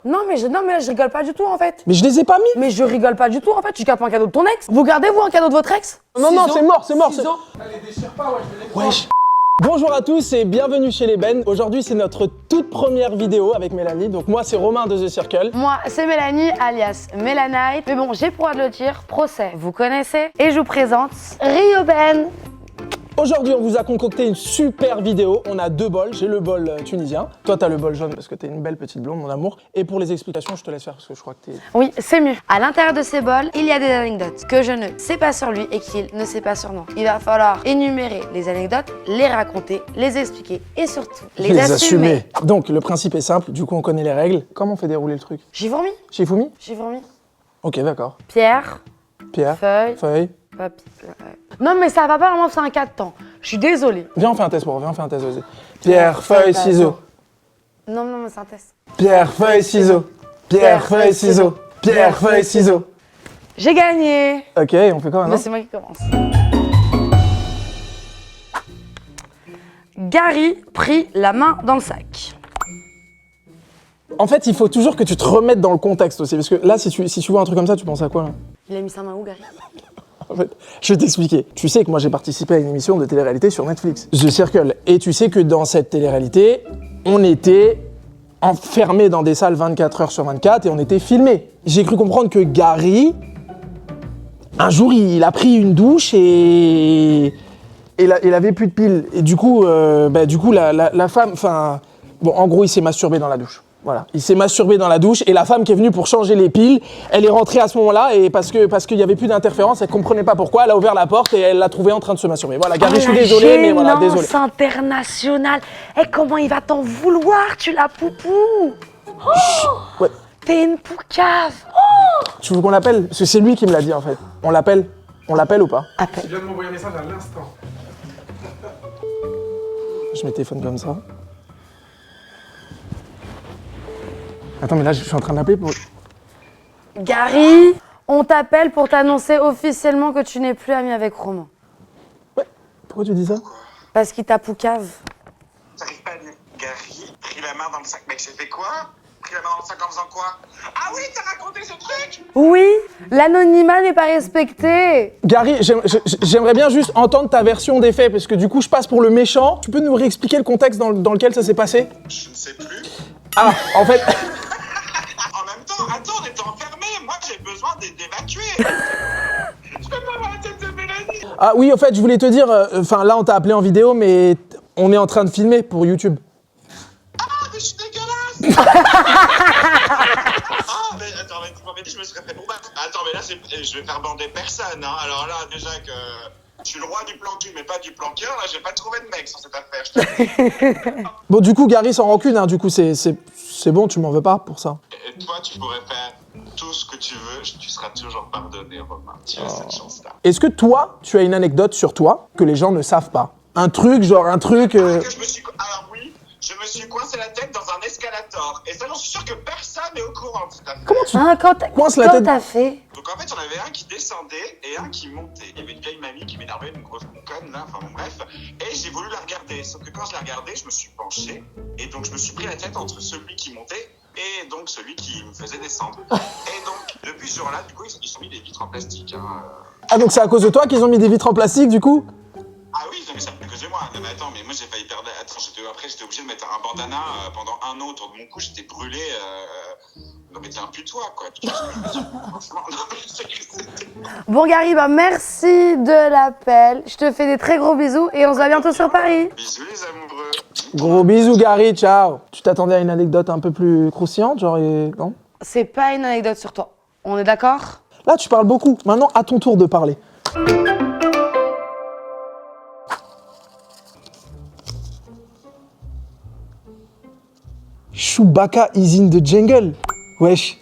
Non mais là, je rigole pas du tout en fait. Mais je les ai pas mis. Mais je rigole pas du tout en fait, tu gardes pas un cadeau de ton ex. Vous gardez vous un cadeau de votre ex? Non, non, c'est mort, c'est mort. Ciseaux. Allez, déchire pas, ouais, je vais les prendre. Wesh. Bonjour à tous et bienvenue chez les Ben. Aujourd'hui, c'est notre toute première vidéo avec Mélanie. Donc moi, c'est Romain de The Circle. Moi, c'est Mélanie, alias Mélanite. Mais bon, j'ai pour droit de le dire, procès, vous connaissez. Et je vous présente Rio Ben. Aujourd'hui, on vous a concocté une super vidéo. On a deux bols. J'ai le bol tunisien. Toi, t'as le bol jaune parce que t'es une belle petite blonde, mon amour. Et pour les explications, je te laisse faire parce que je crois que t'es... Oui, c'est mieux. À l'intérieur de ces bols, il y a des anecdotes que je ne sais pas sur lui et qu'il ne sait pas sur nous. Il va falloir énumérer les anecdotes, les raconter, les expliquer et surtout les assumer. Donc, le principe est simple. Du coup, on connaît les règles. Comment on fait dérouler le truc? J'ai vomi. Shifumi? J'ai vomi. Ok, d'accord. Pierre, Pierre. feuille, Feuille. papier. Non mais ça va pas vraiment, c'est un cas de temps. Je suis désolée. Viens, on fait un test, viens, on fait un test, vas-y. Pierre, feuille, ciseaux. Non, mais c'est un test. Pierre, feuille, ciseaux. Pierre, feuille, ciseaux. Pierre, feuille, ciseaux. J'ai gagné. Ok, on fait quoi Mais maintenant? c'est moi qui commence. Gary prit la main dans le sac. En fait, il faut toujours que tu te remettes dans le contexte aussi. Parce que là, si tu vois un truc comme ça, tu penses à quoi là? Il a mis sa main où, Gary? En fait, je vais t'expliquer. Tu sais que moi, j'ai participé à une émission de télé-réalité sur Netflix, The Circle. Et tu sais que dans cette télé-réalité, on était enfermés dans des salles 24 heures sur 24 et on était filmés. J'ai cru comprendre que Gary, un jour, il a pris une douche et il avait plus de piles. Et du coup, la femme, enfin, bon, en gros, il s'est masturbé dans la douche. Voilà, il s'est masturbé dans la douche et la femme qui est venue pour changer les piles, elle est rentrée à ce moment-là et parce qu'il y avait plus d'interférence, elle comprenait pas pourquoi, elle a ouvert la porte et elle l'a trouvé en train de se masturber. Voilà, Gary, je suis désolé, mais voilà, désolé. C'est international. Et comment il va t'en vouloir, tu la poupou? Oh, Ouais. T'es une poucave. Oh, Tu veux qu'on l'appelle? Parce que c'est lui qui me l'a dit en fait. On l'appelle ou pas? appelle. Tu viens de m'envoyer un message à l'instant. Je mets le téléphone comme ça. Attends, mais là, je suis en train d'appeler pour... Gary, on t'appelle pour t'annoncer officiellement que tu n'es plus ami avec Romain. Ouais, pourquoi tu dis ça? Parce qu'il t'a poucave. J'arrive pas à dire. Gary, pris la main dans le sac. Mec, j'ai fait quoi? Pris la main dans le sac en faisant quoi? Ah oui, t'as raconté ce truc? Oui, l'anonymat n'est pas respecté. Gary, j'aimerais bien juste entendre ta version des faits, parce que du coup, je passe pour le méchant. Tu peux nous réexpliquer le contexte dans lequel ça s'est passé? Je ne sais plus. Ah, en fait... En même temps, attends, on était enfermés. Moi, j'ai besoin d'évacuer. Je peux pas voir la tête de Mélanie. Ah oui, en fait, je voulais te dire, enfin là, on t'a appelé en vidéo, mais on est en train de filmer pour YouTube. Ah, mais je suis dégueulasse. Ah, mais attends, mais tu m'avais dit, je me serais fait pour battre. Attends, mais là, je vais faire bander personne. Hein. Alors là, déjà que je suis le roi du plan cul, mais pas du plan cœur. Là, j'ai pas trouvé de mec sur cette affaire. Je te dis. Bon, du coup, Gary sans rancune, hein, du coup, c'est bon, tu m'en veux pas pour ça. Et toi, tu pourrais faire tout ce que tu veux. Tu seras toujours pardonné, Romain. Tu as cette chance-là. Est-ce que toi, tu as une anecdote sur toi que les gens ne savent pas? Un truc, genre un truc... Alors oui, je me suis coincé la tête dans un escalator. Et ça, j'en suis sûr que personne n'est au courant de cette affaire. Comment tu... Hein, quand Coince la tête. t'as fait? Donc en fait, il y en avait un qui descendait et un qui montait. Il y avait une vieille mamie qui m'énervait, une grosse conne là, enfin bon bref. Et j'ai voulu la regarder, sauf que quand je l'ai regardée, je me suis penché. Et donc je me suis pris la tête entre celui qui montait et donc celui qui me faisait descendre. Et donc depuis ce jour-là, du coup, ils ont mis des vitres en plastique. Hein. Ah, donc c'est à cause de toi qu'ils ont mis des vitres en plastique, du coup? Ah oui, non, mais ça fait que de moi. Non, mais attends, mais moi j'ai failli perdre. Attends, après j'étais obligé de mettre un bandana pendant un an autour de mon cou. J'étais brûlé. Non mais t'es un putois quoi. Franchement, non, mais c'était... Bon Gary, bah merci de l'appel. Je te fais des très gros bisous et on se voit bientôt sur Paris. Bisous les amoureux. Gros bisous, Gary, ciao. Tu t'attendais à une anecdote un peu plus croustillante, genre, non? C'est pas une anecdote sur toi. On est d'accord? Là, tu parles beaucoup. Maintenant, à ton tour de parler. Chewbacca is in the jungle. Wesh,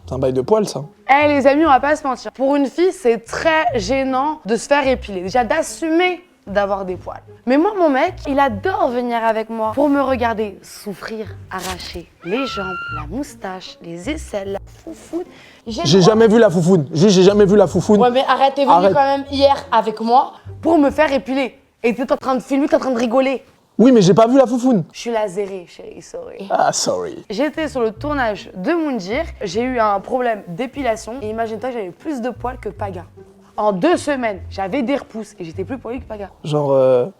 c'est un bail de poil, ça. Eh les amis, on va pas se mentir. Pour une fille, c'est très gênant de se faire épiler. Déjà d'assumer d'avoir des poils. Mais moi, mon mec, il adore venir avec moi pour me regarder souffrir, arracher les jambes, la moustache, les aisselles, la foufoune. J'ai jamais vu la foufoune. J'ai jamais vu la foufoune. Ouais, mais arrête, t'es venu Arrête. quand même hier avec moi pour me faire épiler. Et t'es en train de filmer, t'es en train de rigoler. Oui, mais j'ai pas vu la foufoune. Je suis lasérée, chérie, sorry. Ah, sorry. J'étais sur le tournage de Moundir, j'ai eu un problème d'épilation et imagine-toi que j'avais plus de poils que Paga. En 2 semaines, j'avais des repousses et j'étais plus poilue que Paga. Genre,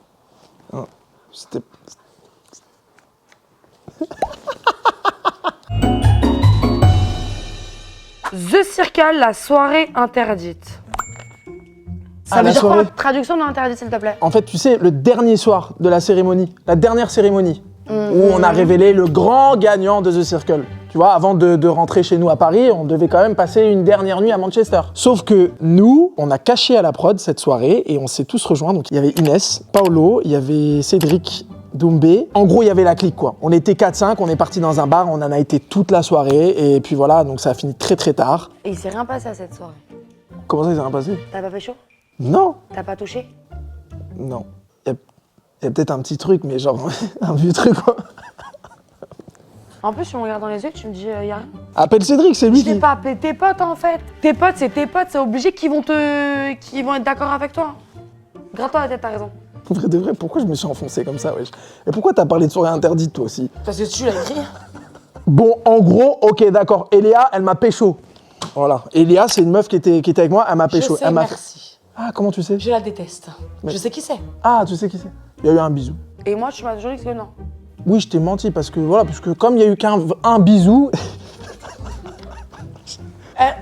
non, c'était... The Circle, la soirée interdite. Ça Ah, veut la dire soirée. quoi? Traduction de interdite, s'il te plaît. En fait, tu sais, le dernier soir de la cérémonie, la dernière cérémonie, où on a révélé le grand gagnant de The Circle. Tu vois, avant de rentrer chez nous à Paris, on devait quand même passer une dernière nuit à Manchester. Sauf que nous, on a caché à la prod cette soirée et on s'est tous rejoints. Donc il y avait Inès, Paolo, il y avait Cédric, Doumbé. En gros, il y avait la clique, quoi. On était 4-5, on est parti dans un bar, on en a été toute la soirée. Et puis voilà, donc ça a fini très très tard. Et il s'est rien passé à cette soirée. Comment ça, il s'est rien passé? T'as pas fait chaud? Non, T'as pas touché? non. Il y a peut-être un petit truc, mais genre un vieux truc, quoi. En plus, si on me regarde dans les yeux, tu me dis, y a rien. Appelle Cédric, c'est lui Je t'ai qui... pas appelé tes potes, en fait. Tes potes, c'est obligé qu'ils vont être d'accord avec toi. Gratte-toi la tête, t'as raison. Pour vrai de vrai, pourquoi je me suis enfoncé comme ça, wesh? Et pourquoi t'as parlé de soirée interdite, toi aussi? Parce que tu l'as écrit. Bon, en gros, ok, d'accord. Eléa, elle m'a pécho. Voilà. Eléa, c'est une meuf qui était avec moi, elle m'a pécho. Je sais, Elle m'a merci. Ah, comment tu sais? Je la déteste. Mais- Je sais qui c'est. Ah, tu sais qui c'est? Il y a eu un bisou. Et moi, tu m'as toujours dit que non. Oui, je t'ai menti parce que voilà, parce que comme il y a eu qu'un bisou,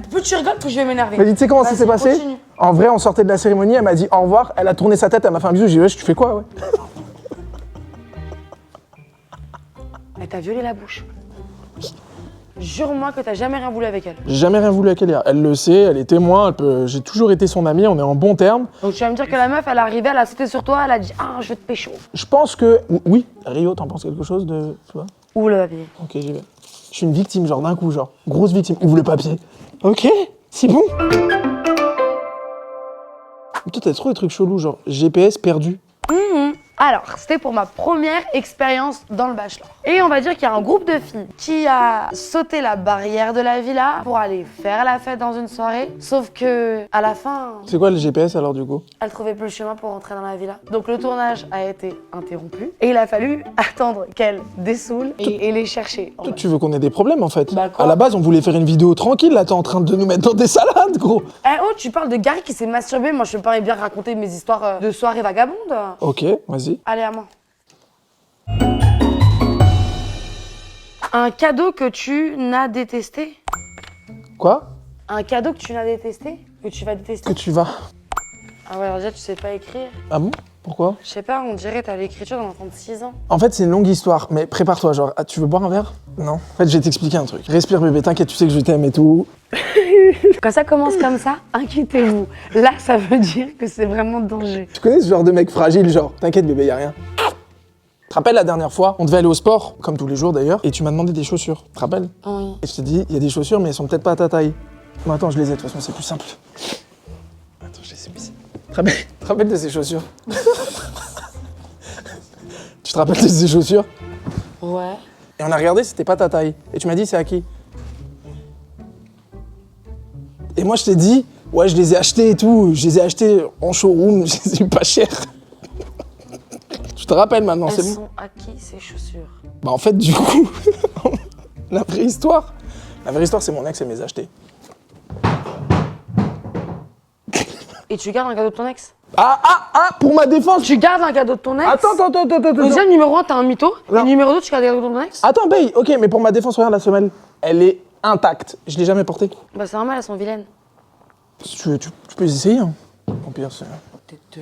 Plus tu rigoles, plus je vais m'énerver. vas-y, tu sais comment ça Vas-y, s'est passé? continue. En vrai, on sortait de la cérémonie, elle m'a dit au revoir, elle a tourné sa tête, elle m'a fait un bisou, j'ai dit wesh, tu fais quoi, ouais? Elle t'a violé la bouche. Jure-moi que t'as jamais rien voulu avec elle. J'ai jamais rien voulu avec Eléa. Elle le sait, elle est témoin, j'ai toujours été son amie, on est en bons termes. Donc tu vas me dire que la meuf, elle est arrivée, elle a sauté sur toi, elle a dit « Ah, je vais te pécho Je pense que... Oui, Rio, t'en penses quelque chose de... Tu vois ». Ouvre le papier. Ok, j'y vais. Je suis une victime, genre d'un coup, genre. Grosse victime. Ouvre le papier. Ok, c'est bon. Toi, t'as trop des trucs chelous, genre GPS perdu. Alors, c'était pour ma première expérience dans le bachelor. Et on va dire qu'il y a un groupe de filles qui a sauté la barrière de la villa pour aller faire la fête dans une soirée. Sauf que, à la fin, C'est quoi le GPS alors, du coup? elle trouvait plus le chemin pour rentrer dans la villa. Donc le tournage a été interrompu et il a fallu attendre qu'elle dessoule et les chercher. Toi, tu veux qu'on ait des problèmes, en fait? Bah, quoi? À la base, on voulait faire une vidéo tranquille, là, t'es en train de nous mettre dans des salades, gros. Eh oh, tu parles de Gary qui s'est masturbé, moi je peux pas bien raconter mes histoires de soirée vagabonde. Ok, vas-y. Allez, à moi. Un cadeau que tu n'as détesté? Quoi? Un cadeau que tu n'as détesté? Que tu vas détester? Que tu vas? Ah ouais, alors déjà tu sais pas écrire. Ah bon? Pourquoi? Je sais pas, on dirait t'as l'écriture d'un enfant de 6 ans. En fait, c'est une longue histoire, mais prépare-toi, genre, ah, tu veux boire un verre? Non. En fait, je vais t'expliquer un truc. Respire, bébé, t'inquiète, tu sais que je t'aime et tout. Quand ça commence comme ça, inquiétez-vous. Là, ça veut dire que c'est vraiment danger. Tu connais ce genre de mec fragile, genre, t'inquiète, bébé, y a rien. Tu te rappelles la dernière fois, on devait aller au sport, comme tous les jours d'ailleurs, et tu m'as demandé des chaussures. Tu te rappelles? Oui. Et je t'ai dit, il y a des chaussures, mais elles sont peut-être pas à ta taille. Bon, attends, je les ai, de toute façon, c'est plus simple. Attends, je les ai mis. Tu te rappelles de ces chaussures? Tu te rappelles de ces chaussures? Ouais. Et on a regardé, c'était pas ta taille. Et tu m'as dit, c'est à qui? Et moi, je t'ai dit, ouais, je les ai achetées et tout. Je les ai achetées en showroom, je les ai eu pas cher. Tu te rappelles maintenant, c'est Elles bon? sont à qui ces chaussures? Bah en fait, du coup, la vraie histoire, c'est mon ex, elle me les a achetées. Et tu gardes un cadeau de ton ex? Pour ma défense, Tu gardes un cadeau de ton ex? Attends. Donc déjà, numéro 1, t'es un mytho. Non. Et numéro 2, tu gardes un cadeau de ton ex? Attends, Baye, ok, mais pour ma défense, regarde la semelle. Elle est intacte. Je l'ai jamais portée. Bah c'est normal, elles sont vilaines. Si tu veux, tu peux les essayer. Hein. Au pire, c'est...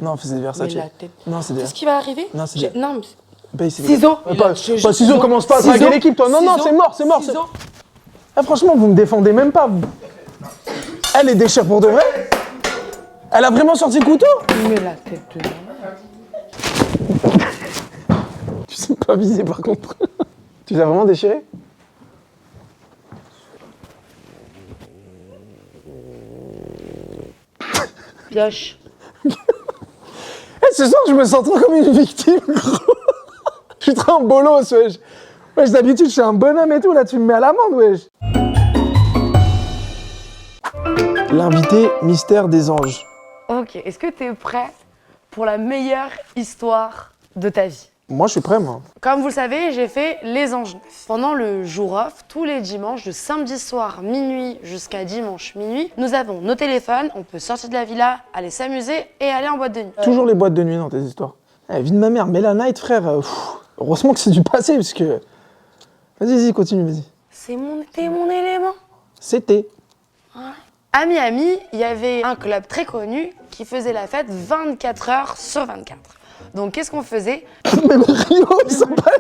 Non, c'est des Versace. Mais la tête. Non, c'est des... Qu'est-ce qui va arriver? Non, c'est des... Non, mais... Baye, c'est des... Ciseaux. Pas ciseaux, commence pas à draguer l'équipe, toi. Non, c'est mort. Ciseaux. Ah, franchement, vous me défendez même pas. Elle est déchire pour de vrai. Elle a vraiment sorti le couteau. Mais la tête de... Tu sais pas viser par contre. Tu l'as vraiment déchiré? Pioche. Ce soir, je me sens trop comme une victime, gros. Je suis trop un bolos, wesh. Wesh, d'habitude, je suis un bonhomme et tout. Là, tu me mets à l'amende, wesh. L'invité mystère des anges. Ok, est-ce que t'es prêt pour la meilleure histoire de ta vie? Moi, je suis prêt, moi. Comme vous le savez, j'ai fait les Anges Neufs. Pendant le jour off, tous les dimanches, de samedi soir minuit jusqu'à dimanche minuit, nous avons nos téléphones, on peut sortir de la villa, aller s'amuser et aller en boîte de nuit. Toujours les boîtes de nuit dans tes histoires. Eh, vie de ma mère, mais la night, frère, heureusement que c'est du passé, parce que... Vas-y, continue, vas-y. T'es mon élément. C'était. À Miami, il y avait un club très connu qui faisait la fête 24 heures sur 24. Donc, qu'est-ce qu'on faisait? Mais le Rio, ils sont pas...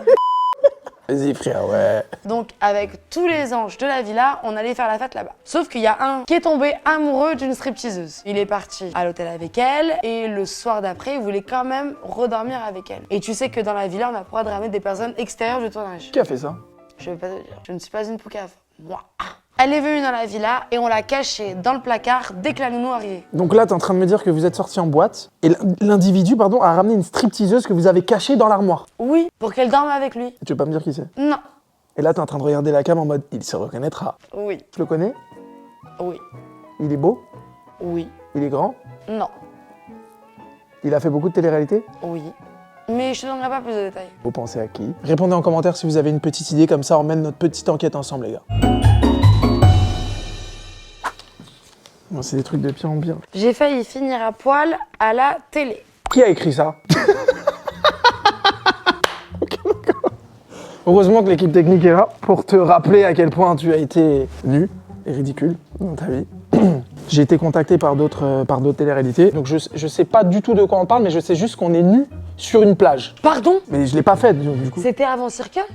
Vas-y, frère, ouais. Donc, avec tous les anges de la villa, on allait faire la fête là-bas. Sauf qu'il y a un qui est tombé amoureux d'une stripteaseuse. Il est parti à l'hôtel avec elle et le soir d'après, il voulait quand même redormir avec elle. Et tu sais que dans la villa, on n'a pas le droit de ramener des personnes extérieures du tournage. Qui a fait ça? Je vais pas te dire. Je ne suis pas une poucave. Moi. Elle est venue dans la villa et on l'a cachée dans le placard dès que la nounou arrivait. Donc là, t'es en train de me dire que vous êtes sortis en boîte et l'individu, pardon, a ramené une stripteaseuse que vous avez cachée dans l'armoire. Oui, pour qu'elle dorme avec lui. Tu veux pas me dire qui c'est? Non. Et là, t'es en train de regarder la cam en mode, il se reconnaîtra. Oui. Tu le connais? Oui. Il est beau? Oui. Il est grand? Non. Il a fait beaucoup de télé-réalité? Oui. Mais je te donnerai pas plus de détails. Vous pensez à qui? Répondez en commentaire si vous avez une petite idée, comme ça on mène notre petite enquête ensemble, les gars. Bon, c'est des trucs de pire en pire. J'ai failli finir à poil à la télé. Qui a écrit ça? Ok, d'accord. Heureusement que l'équipe technique est là pour te rappeler à quel point tu as été nu et ridicule dans ta vie. J'ai été contacté par d'autres télé-réalités, donc je sais pas du tout de quoi on parle, mais je sais juste qu'on est nu sur une plage. Pardon? Mais je l'ai pas fait du coup. C'était avant Circle?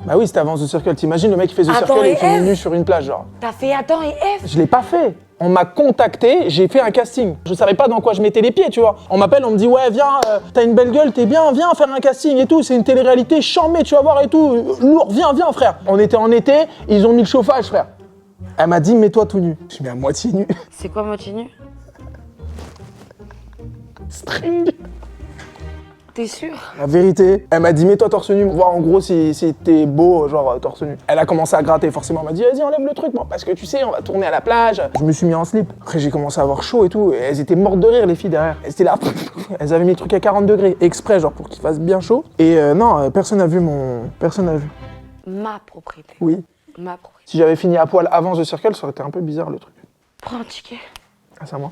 Bah oui, c'était avant The Circle. T'imagines le mec qui fait The Attends, Circle et et qui est F nu sur une plage, genre. T'as fait Adam et F? Je l'ai pas fait. On m'a contacté, j'ai fait un casting. Je savais pas dans quoi je mettais les pieds, tu vois. On m'appelle, on me dit ouais, viens, t'as une belle gueule, t'es bien, viens faire un casting et tout. C'est une télé-réalité chambée, tu vas voir et tout. Lourd, viens, frère. On était en été, ils ont mis le chauffage, frère. Elle m'a dit mets-toi tout nu. Je suis mis à moitié nu. C'est quoi moitié nu? String. T'es sûr? La vérité, elle m'a dit mets-toi torse nu, voir en gros si t'es beau, genre torse nu. Elle a commencé à gratter forcément, elle m'a dit vas-y enlève le truc, moi, parce que tu sais, on va tourner à la plage. Je me suis mis en slip. Après j'ai commencé à avoir chaud et tout, et elles étaient mortes de rire les filles derrière. Elles étaient là, elles avaient mis le truc à 40 degrés, exprès genre pour qu'il fasse bien chaud. Et non, personne n'a vu mon... Personne n'a vu. Ma propriété. Oui. Ma propriété. Si j'avais fini à poil avant The Circle, ça aurait été un peu bizarre le truc. Prends un ticket. Ah c'est à moi.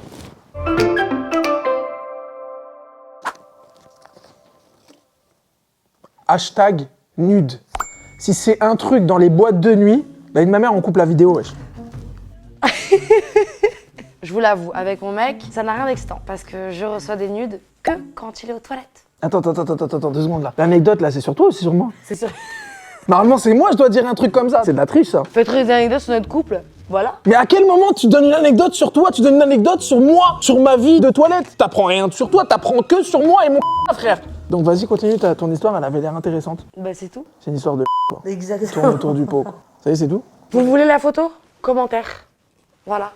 Hashtag nude. Si c'est un truc dans les boîtes de nuit, bah, ma mère, on coupe la vidéo, wesh. Je vous l'avoue, avec mon mec, ça n'a rien d'excitant parce que je reçois des nudes que quand il est aux toilettes. Attends, 2 secondes là. L'anecdote là, c'est sur toi ou c'est sur moi? C'est sûr. Normalement, c'est moi, je dois dire un truc comme ça. C'est de la triche, ça. Faites des anecdotes sur notre couple. Voilà. Mais à quel moment tu donnes une anecdote sur toi? Tu donnes une anecdote sur moi, sur ma vie de toilette? T'apprends rien sur toi, t'apprends que sur moi et mon frère. Donc vas-y, continue, ton histoire, elle avait l'air intéressante. Bah c'est tout. C'est une histoire de quoi. Tourne Exactement. autour du pot, quoi. Ça y est, c'est tout? Vous voulez la photo? Commentaire. Voilà.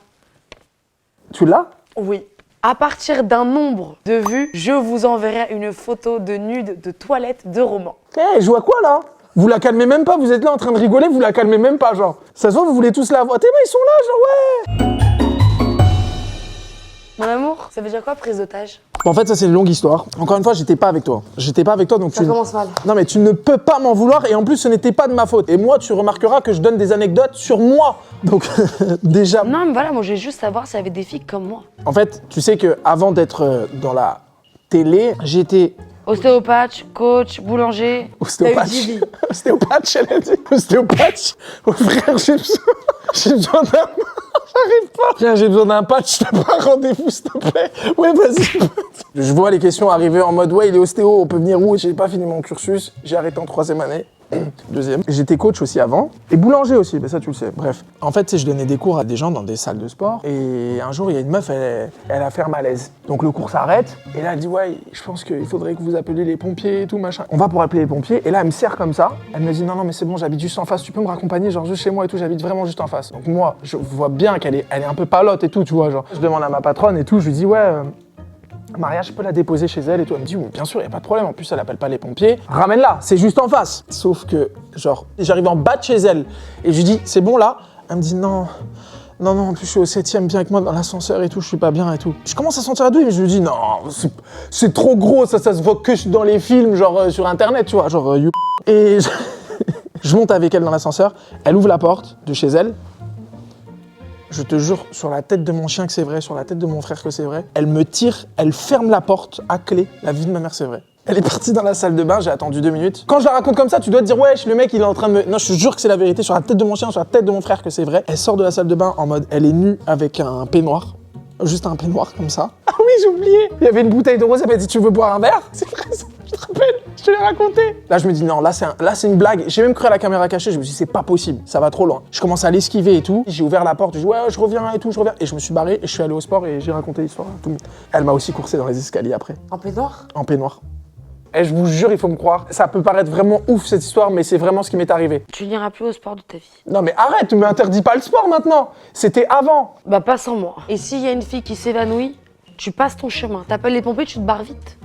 Tu l'as? Oui. À partir d'un nombre de vues, je vous enverrai une photo de nude de toilette de roman. Eh, je vois quoi là? Vous la calmez même pas, vous êtes là en train de rigoler, vous la calmez même pas, genre. Ça se voit, vous voulez tous la voir. Tes mains, ils sont là, genre, ouais! Mon amour, ça veut dire quoi prise d'otage? Bon, en fait, ça c'est une longue histoire. Encore une fois, j'étais pas avec toi. J'étais pas avec toi, donc Ça commence mal. Non, mais tu ne peux pas m'en vouloir, et en plus, ce n'était pas de ma faute. Et moi, tu remarqueras que je donne des anecdotes sur moi. Donc, déjà... Non, mais voilà, moi je vais juste savoir s'il y avait des filles comme moi. En fait, tu sais que avant d'être dans la télé, j'étais... Ostéopathe, coach, boulanger. Ostéopathe. T'as eu 10 vies. Ostéopathe, elle a dit. Ostéopathe. Oh frère, j'ai besoin d'un... J'arrive pas. Frère, j'ai besoin d'un patch, t'as pas un rendez-vous, s'il te plaît. Ouais, vas-y. Je vois les questions arriver en mode, ouais, il est ostéo, on peut venir où? J'ai pas fini mon cursus, j'ai arrêté en 3e année. 2e. J'étais coach aussi avant, et boulanger aussi, mais ça tu le sais. Bref. En fait, tu sais, je donnais des cours à des gens dans des salles de sport, et un jour, il y a une meuf, elle a fait un malaise. Donc le cours s'arrête, et là, elle dit, ouais, je pense qu'il faudrait que vous appeliez les pompiers et tout, machin. On va pour appeler les pompiers, et là, elle me serre comme ça. Elle me dit, non, mais c'est bon, j'habite juste en face, tu peux me raccompagner, genre juste chez moi et tout, j'habite vraiment juste en face. Donc moi, je vois bien qu'elle est un peu palote et tout, tu vois, genre. Je demande à ma patronne et tout, je lui dis, ouais, Maria, je peux la déposer chez elle et tout. Elle me dit, oui, bien sûr, il n'y a pas de problème. En plus, elle appelle pas les pompiers. Ramène-la, c'est juste en face. Sauf que, genre, j'arrive en bas de chez elle et je lui dis, c'est bon là? Elle me dit, non, Non, en plus je suis au 7ème, viens avec moi dans l'ascenseur et tout, je suis pas bien et tout. Je commence à sentir la douille, mais je me dis non, c'est trop gros, ça se voit que dans les films, genre sur internet, tu vois, genre you. Et je monte avec elle dans l'ascenseur, elle ouvre la porte de chez elle. Je te jure, sur la tête de mon chien que c'est vrai, sur la tête de mon frère que c'est vrai. Elle me tire, elle ferme la porte à clé. La vie de ma mère, c'est vrai. Elle est partie dans la salle de bain, j'ai attendu 2 minutes. Quand je la raconte comme ça, tu dois te dire, wesh, le mec, il est en train de me... Non, je te jure que c'est la vérité, sur la tête de mon chien, sur la tête de mon frère que c'est vrai. Elle sort de la salle de bain en mode, elle est nue avec un peignoir. Juste un peignoir comme ça. Ah oui, j'ai oublié. Il y avait une bouteille de rosé, elle m'a dit, tu veux boire un verre? C'est vrai, ça, je te rappelle, je te l'ai raconté. Là, je me dis, non, là, c'est une blague. J'ai même cru à la caméra cachée, je me suis dit, c'est pas possible, ça va trop loin. Je commence à l'esquiver et tout. J'ai ouvert la porte, je dis, ouais, je reviens et tout, je reviens. Et je me suis barré et je suis allé au sport et j'ai raconté l'histoire à tout le monde. Elle m'a aussi coursé dans les escaliers après. En peignoir? En peignoir. Et je vous jure, il faut me croire, ça peut paraître vraiment ouf cette histoire, mais c'est vraiment ce qui m'est arrivé. Tu n'iras plus au sport de ta vie. Non mais arrête, tu m'interdis pas le sport maintenant. C'était avant. Bah pas sans moi. Et s'il y a une fille qui s'évanouit, tu passes ton chemin. T'appelles les pompiers, tu te barres vite.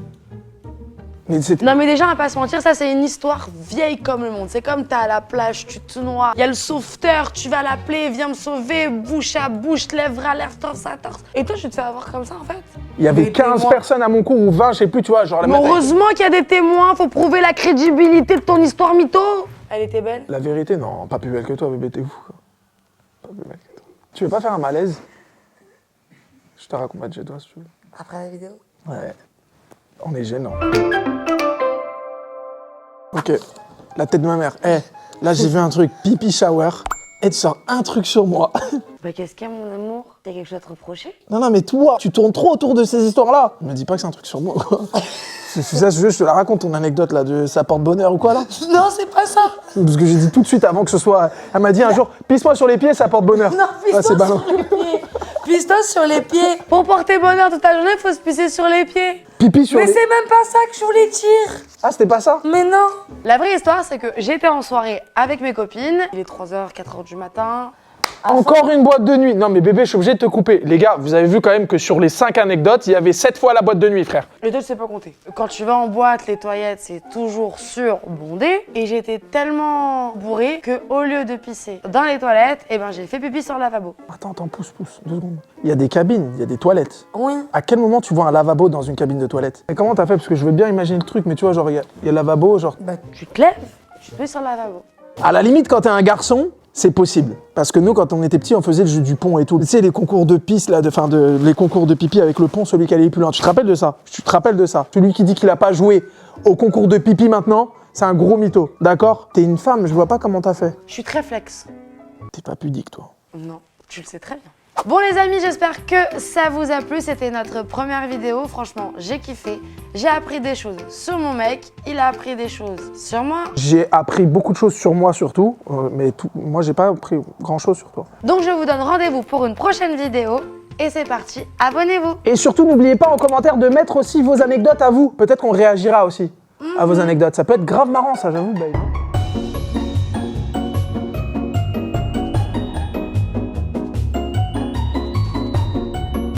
Mais c'était... Non mais déjà, on va pas se mentir, ça c'est une histoire vieille comme le monde. C'est comme t'es à la plage, tu te noies, il y a le sauveteur, tu vas l'appeler, viens me sauver, bouche à bouche, lèvres à lèvres, torse à torse. Et toi, tu te fais avoir comme ça en fait. Il y avait Des 15 témoins. personnes à mon cours ou 20, je sais plus, tu vois, genre la Mais meuf, heureusement qu'il y a des témoins, faut prouver la crédibilité de ton histoire mytho. Elle était belle. La vérité, non, pas plus belle que toi, bébé, t'es fou. Pas plus belle que toi. Tu veux pas faire un malaise? Je te raconte chez toi si tu veux. Après la vidéo. Ouais. On est gênant. Ok, la tête de ma mère. Là j'ai vu un truc, pipi shower, et tu sors un truc sur moi. Bah qu'est-ce qu'il y a mon amour? T'as quelque chose à te reprocher? Non, mais toi, tu tournes trop autour de ces histoires-là. Me dis pas que c'est un truc sur moi, quoi. C'est ça, je te la raconte, ton anecdote, là, de ça porte bonheur ou quoi, là? Non, c'est pas ça. Parce que j'ai dit tout de suite avant que ce soit... Elle m'a dit un jour, pisse-moi sur les pieds, ça porte bonheur. Non, Ah, c'est pisse-toi ballot. sur les pieds. Pisse-toi sur les pieds. Pour porter bonheur toute la journée, faut se pisser sur les pieds. Pipi sur Mais les... c'est même pas ça que je voulais dire. Ah, c'était pas ça? Mais non. La vraie histoire, c'est que j'étais en soirée avec mes copines. Il est 3h, 4h du matin. Encore une boîte de nuit. Non, mais bébé, je suis obligé de te couper. Les gars, vous avez vu quand même que sur les 5 anecdotes, il y avait 7 fois la boîte de nuit, frère. Les deux, c'est pas compté. Quand tu vas en boîte, les toilettes, c'est toujours surbondé. Et j'étais tellement bourrée que au lieu de pisser dans les toilettes, eh ben j'ai fait pipi sur le lavabo. Attends, pousse, 2 secondes. Il y a des cabines, il y a des toilettes. Oui. À quel moment tu vois un lavabo dans une cabine de toilette? Et comment t'as fait? Parce que je veux bien imaginer le truc, mais tu vois, genre, il y a le lavabo, genre... Bah tu te lèves, tu te mets sur le lavabo. À la limite, quand t'es un garçon, c'est possible. Parce que nous, quand on était petits, on faisait le jeu du pont et tout. Tu sais, les concours de pisse, là, les concours de pipi avec le pont, celui qui allait plus loin. Tu te rappelles de ça? Tu te rappelles de ça? Celui qui dit qu'il a pas joué au concours de pipi maintenant, c'est un gros mytho, d'accord? T'es une femme, je vois pas comment t'as fait. Je suis très flex. T'es pas pudique, toi. Non, tu le sais très bien. Bon les amis, j'espère que ça vous a plu. C'était notre première vidéo. Franchement, j'ai kiffé. J'ai appris des choses sur mon mec. Il a appris des choses sur moi. J'ai appris beaucoup de choses sur moi surtout, mais moi j'ai pas appris grand chose sur toi. Donc je vous donne rendez-vous pour une prochaine vidéo. Et c'est parti, abonnez-vous. Et surtout, n'oubliez pas en commentaire de mettre aussi vos anecdotes à vous. Peut-être qu'on réagira aussi à vos anecdotes. Ça peut être grave marrant, ça, j'avoue, babe.